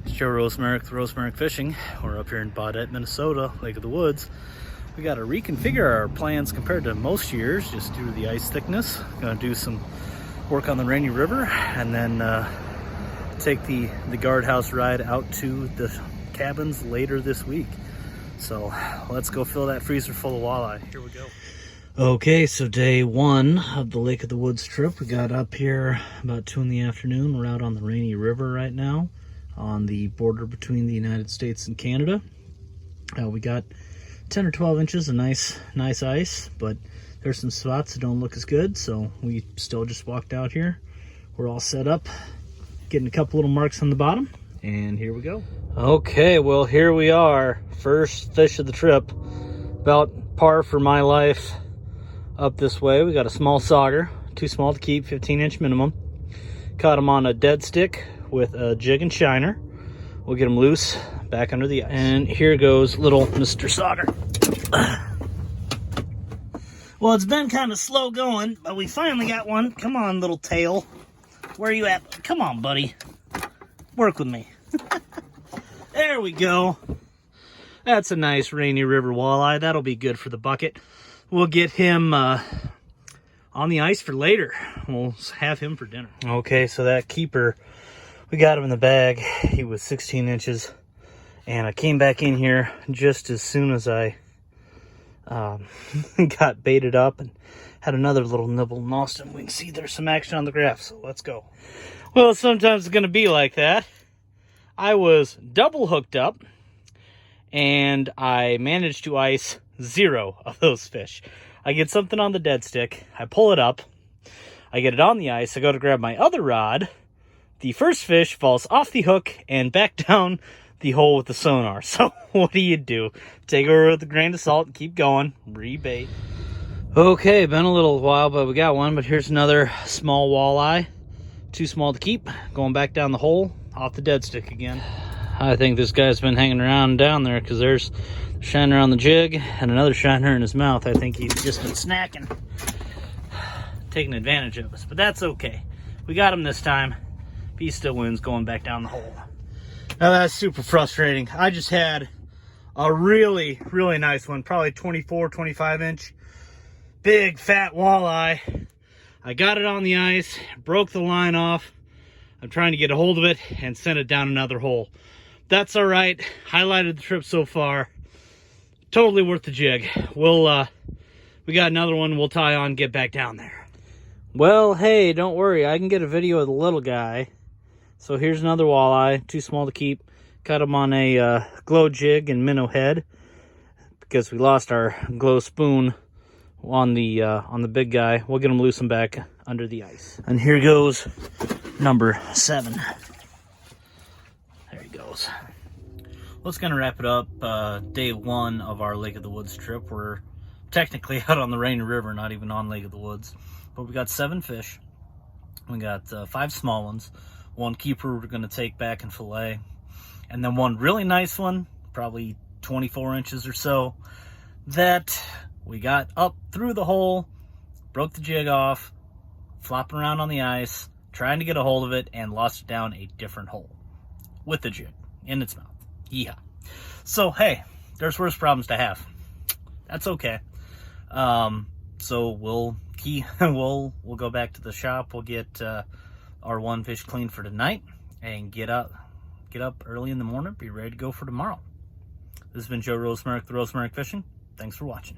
It's Joe Rosemerick, the Rosemerick Fishing. We're up here in Baudette, Minnesota, Lake of the Woods. We got to reconfigure our plans compared to most years, just due to the ice thickness. Going to do some work on the Rainy River, and then take the guardhouse ride out to the cabins later this week. So let's go fill that freezer full of walleye. Here we go. Okay, so day one of the Lake of the Woods trip. We got up here about 2 in the afternoon. We're out on the Rainy River right now, on the border between the United States and Canada. We got 10 or 12 inches of nice ice, but there's some spots that don't look as good, so we still just walked out here. We're all set up, getting a couple little marks on the bottom, and here we go. Okay, well, here we are. First fish of the trip. About par for my life up this way. We got a small sauger, too small to keep, 15-inch minimum. Caught him on a dead stick with a jig and shiner. We'll get him loose back under the ice. And here goes little Mr. Sauger. Well, it's been kind of slow going, but we finally got one. Come on, little tail. Where are you at? Come on, buddy. Work with me. There we go. That's a nice Rainy River walleye. That'll be good for the bucket. We'll get him on the ice for later. We'll have him for dinner. Okay, so that keeper, we got him in the bag. He was 16 inches. And I came back in here just as soon as I got baited up and had another little nibble and lost him. We can see there's some action on the graph, so let's go. Well, sometimes it's going to be like that. I was double hooked up, and I managed to ice 0 of those fish. I get something on the dead stick, I pull it up, I get it on the ice, I go to grab my other rod, the first fish falls off the hook and back down the hole with the sonar. So what do? Take her with a grain of salt and keep going, rebait. Okay, been a little while, but we got one, but here's another small walleye. Too small to keep, going back down the hole, off the dead stick again. I think this guy's been hanging around down there because there's a shiner on the jig and another shiner in his mouth. I think he's just been snacking, taking advantage of us, but that's okay. We got him this time. He still wins going back down the hole. Now that's super frustrating. I just had a really nice one, probably 24, 25 inch, big fat walleye. I got it on the ice, broke the line off. I'm trying to get a hold of it and send it down another hole. That's all right. Highlighted the trip so far. Totally worth the jig. We got another one we'll tie on, get back down there. Well, hey, don't worry. I can get a video of the little guy. So here's another walleye, too small to keep. Cut him on a glow jig and minnow head because we lost our glow spoon on the big guy. We'll get him loose and back under the ice. And here goes number 7. There he goes. Let's gonna wrap it up. Day 1 of our Lake of the Woods trip. We're technically out on the Rainy River, not even on Lake of the Woods. But we got 7 fish. We got 5 small ones. 1 keeper we're gonna take back and fillet. And then 1 really nice one, probably 24 inches or so, that we got up through the hole, broke the jig off, flopping around on the ice, trying to get a hold of it, and lost it down a different hole with the jig in its mouth. Yeah. So, hey, there's worse problems to have. That's okay. So we'll go back to the shop. We'll get our 1 fish cleaned for tonight and get up early in the morning, be ready to go for tomorrow. This has been Joe Rosemerick, the Rosemerick Fishing. Thanks for watching.